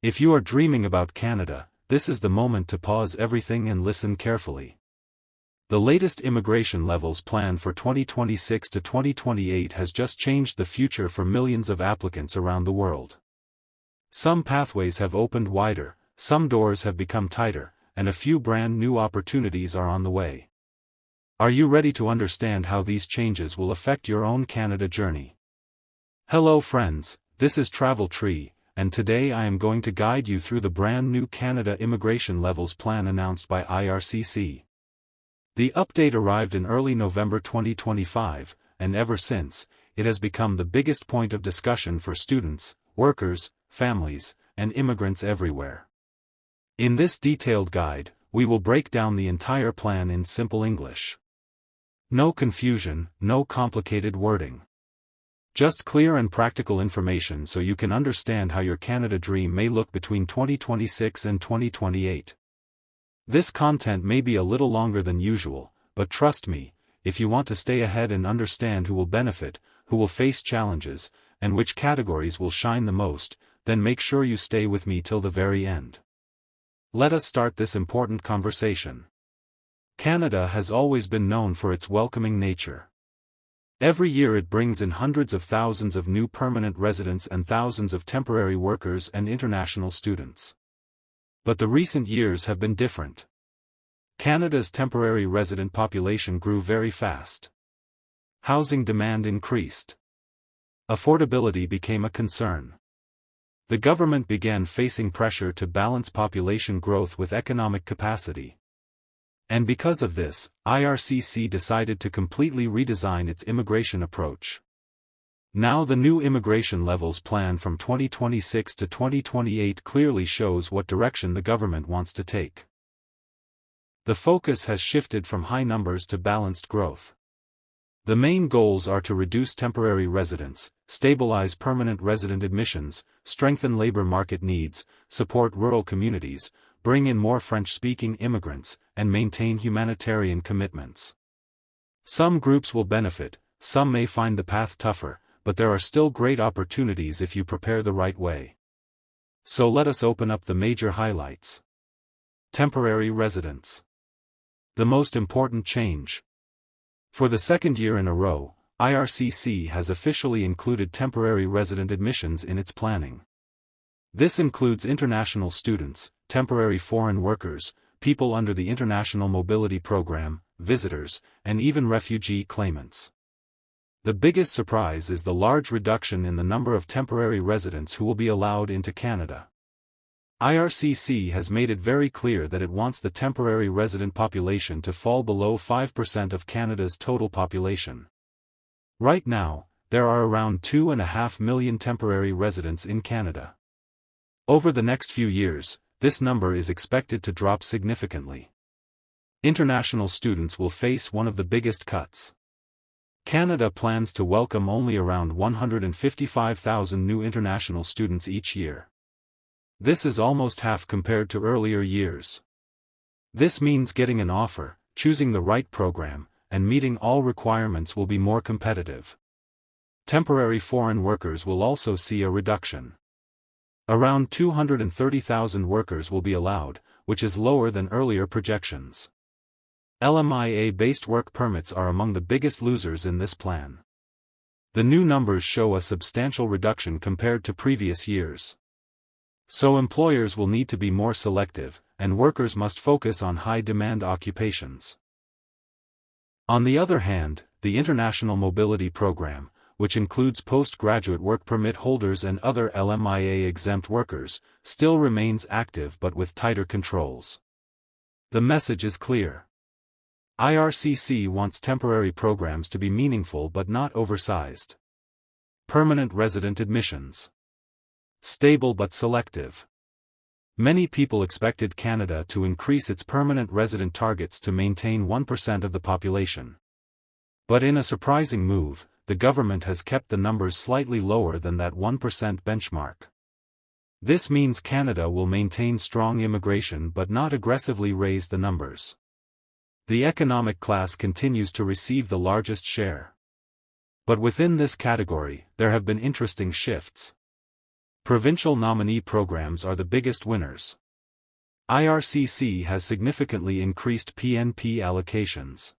If you are dreaming about Canada, this is the moment to pause everything and listen carefully. The latest immigration levels plan for 2026 to 2028 has just changed the future for millions of applicants around the world. Some pathways have opened wider, some doors have become tighter, and a few brand new opportunities are on the way. Are you ready to understand how these changes will affect your own Canada journey? Hello friends, this is Travel Tree, and today I am going to guide you through the brand new Canada Immigration Levels Plan announced by IRCC. The update arrived in early November 2025, and ever since, it has become the biggest point of discussion for students, workers, families, and immigrants everywhere. In this detailed guide, we will break down the entire plan in simple English. No confusion, no complicated wording. Just clear and practical information so you can understand how your Canada dream may look between 2026 and 2028. This content may be a little longer than usual, but trust me, if you want to stay ahead and understand who will benefit, who will face challenges, and which categories will shine the most, then make sure you stay with me till the very end. Let us start this important conversation. Canada has always been known for its welcoming nature. Every year it brings in hundreds of thousands of new permanent residents and thousands of temporary workers and international students. But the recent years have been different. Canada's temporary resident population grew very fast. Housing demand increased. Affordability became a concern. The government began facing pressure to balance population growth with economic capacity. And because of this, IRCC decided to completely redesign its immigration approach. Now the new immigration levels plan from 2026 to 2028 clearly shows what direction the government wants to take. The focus has shifted from high numbers to balanced growth. The main goals are to reduce temporary residents, stabilize permanent resident admissions, strengthen labor market needs, support rural communities, bring in more French-speaking immigrants, and maintain humanitarian commitments. Some groups will benefit, some may find the path tougher, but there are still great opportunities if you prepare the right way. So let us open up the major highlights. Temporary residents. The most important change. For the second year in a row, IRCC has officially included temporary resident admissions in its planning. This includes international students, temporary foreign workers, people under the International Mobility Program, visitors, and even refugee claimants. The biggest surprise is the large reduction in the number of temporary residents who will be allowed into Canada. IRCC has made it very clear that it wants the temporary resident population to fall below 5% of Canada's total population. Right now, there are around 2.5 million temporary residents in Canada. Over the next few years, this number is expected to drop significantly. International students will face one of the biggest cuts. Canada plans to welcome only around 155,000 new international students each year. This is almost half compared to earlier years. This means getting an offer, choosing the right program, and meeting all requirements will be more competitive. Temporary foreign workers will also see a reduction. Around 230,000 workers will be allowed, which is lower than earlier projections. LMIA-based work permits are among the biggest losers in this plan. The new numbers show a substantial reduction compared to previous years. So employers will need to be more selective, and workers must focus on high-demand occupations. On the other hand, the International Mobility Program, which includes postgraduate work permit holders and other LMIA-exempt workers, still remains active but with tighter controls. The message is clear. IRCC wants temporary programs to be meaningful but not oversized. Permanent resident admissions. Stable but selective. Many people expected Canada to increase its permanent resident targets to maintain 1% of the population. But in a surprising move, the government has kept the numbers slightly lower than that 1% benchmark. This means Canada will maintain strong immigration but not aggressively raise the numbers. The economic class continues to receive the largest share. But within this category, there have been interesting shifts. Provincial nominee programs are the biggest winners. IRCC has significantly increased PNP allocations.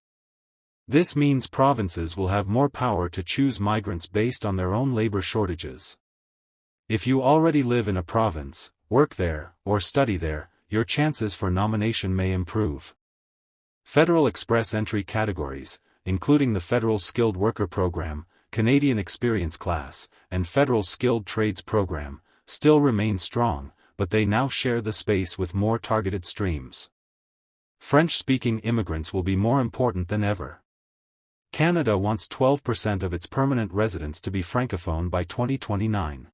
This means provinces will have more power to choose migrants based on their own labor shortages. If you already live in a province, work there, or study there, your chances for nomination may improve. Federal express entry categories, including the Federal Skilled Worker Program, Canadian Experience Class, and Federal Skilled Trades Program, still remain strong, but they now share the space with more targeted streams. French-speaking immigrants will be more important than ever. Canada wants 12% of its permanent residents to be francophone by 2029.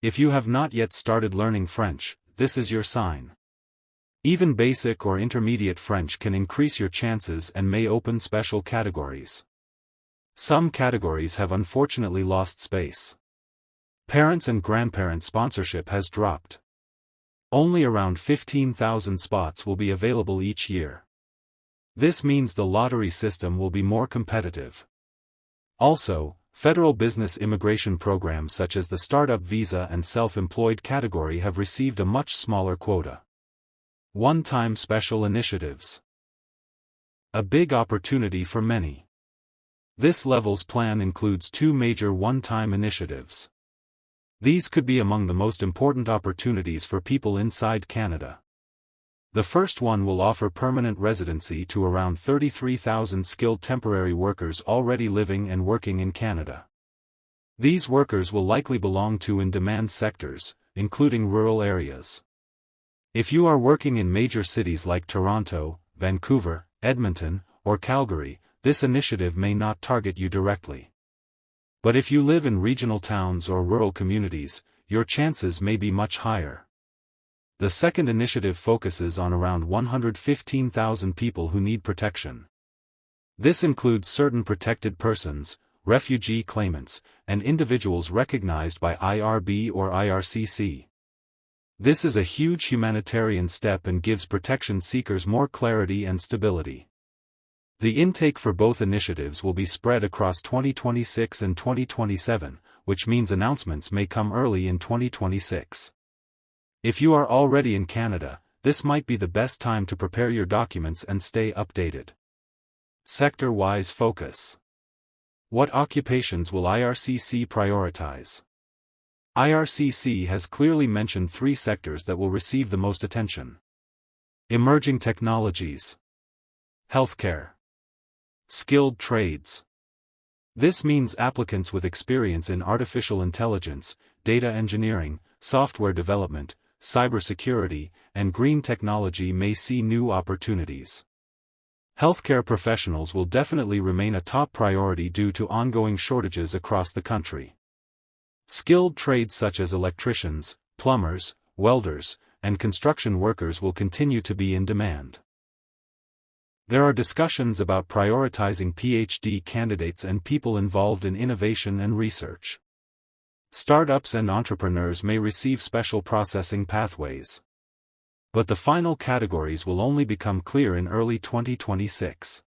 If you have not yet started learning French, this is your sign. Even basic or intermediate French can increase your chances and may open special categories. Some categories have unfortunately lost space. Parents and grandparent sponsorship has dropped. Only around 15,000 spots will be available each year. This means the lottery system will be more competitive. Also, federal business immigration programs such as the Startup Visa and Self-Employed category have received a much smaller quota. One-time special initiatives. A big opportunity for many. This level's plan includes two major one-time initiatives. These could be among the most important opportunities for people inside Canada. The first one will offer permanent residency to around 33,000 skilled temporary workers already living and working in Canada. These workers will likely belong to in-demand sectors, including rural areas. If you are working in major cities like Toronto, Vancouver, Edmonton, or Calgary, this initiative may not target you directly. But if you live in regional towns or rural communities, your chances may be much higher. The second initiative focuses on around 115,000 people who need protection. This includes certain protected persons, refugee claimants, and individuals recognized by IRB or IRCC. This is a huge humanitarian step and gives protection seekers more clarity and stability. The intake for both initiatives will be spread across 2026 and 2027, which means announcements may come early in 2026. If you are already in Canada, this might be the best time to prepare your documents and stay updated. Sector-wise focus. What occupations will IRCC prioritize? IRCC has clearly mentioned three sectors that will receive the most attention. Emerging technologies. Healthcare. Skilled trades. This means applicants with experience in artificial intelligence, data engineering, software development, cybersecurity, and green technology may see new opportunities. Healthcare professionals will definitely remain a top priority due to ongoing shortages across the country. Skilled trades such as electricians, plumbers, welders, and construction workers will continue to be in demand. There are discussions about prioritizing PhD candidates and people involved in innovation and research. Startups and entrepreneurs may receive special processing pathways. But the final categories will only become clear in early 2026.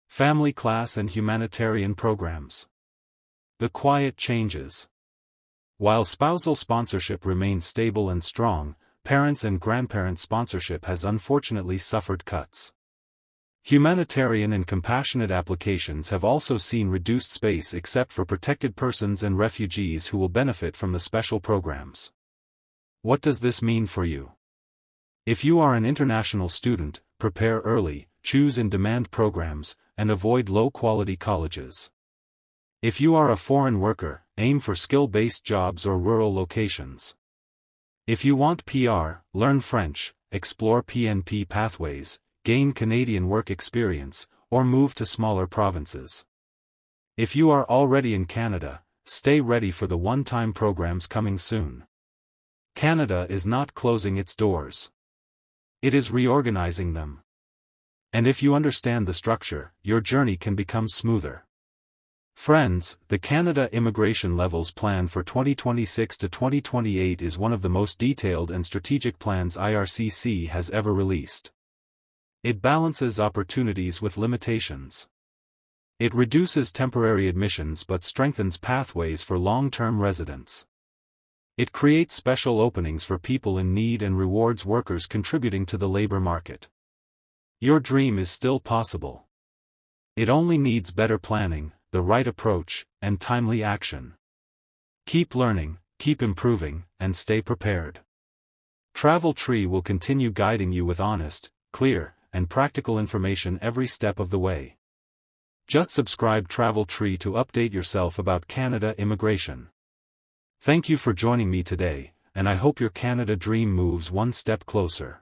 Family class and humanitarian programs. The quiet changes. While spousal sponsorship remains stable and strong, parents and grandparent sponsorship has unfortunately suffered cuts. Humanitarian and compassionate applications have also seen reduced space except for protected persons and refugees who will benefit from the special programs. What does this mean for you? If you are an international student, prepare early, choose in-demand programs, and avoid low-quality colleges. If you are a foreign worker, aim for skill-based jobs or rural locations. If you want PR, learn French, explore PNP pathways, gain Canadian work experience, or move to smaller provinces. If you are already in Canada, stay ready for the one-time programs coming soon. Canada is not closing its doors. It is reorganizing them. And if you understand the structure, your journey can become smoother. Friends, the Canada Immigration Levels Plan for 2026 to 2028 is one of the most detailed and strategic plans IRCC has ever released. It balances opportunities with limitations. It reduces temporary admissions but strengthens pathways for long-term residents. It creates special openings for people in need and rewards workers contributing to the labor market. Your dream is still possible. It only needs better planning, the right approach, and timely action. Keep learning, keep improving, and stay prepared. TravelTree will continue guiding you with honest, clear, and practical information every step of the way. Just subscribe TravelTree to update yourself about Canada immigration. Thank you for joining me today, and I hope your Canada dream moves one step closer.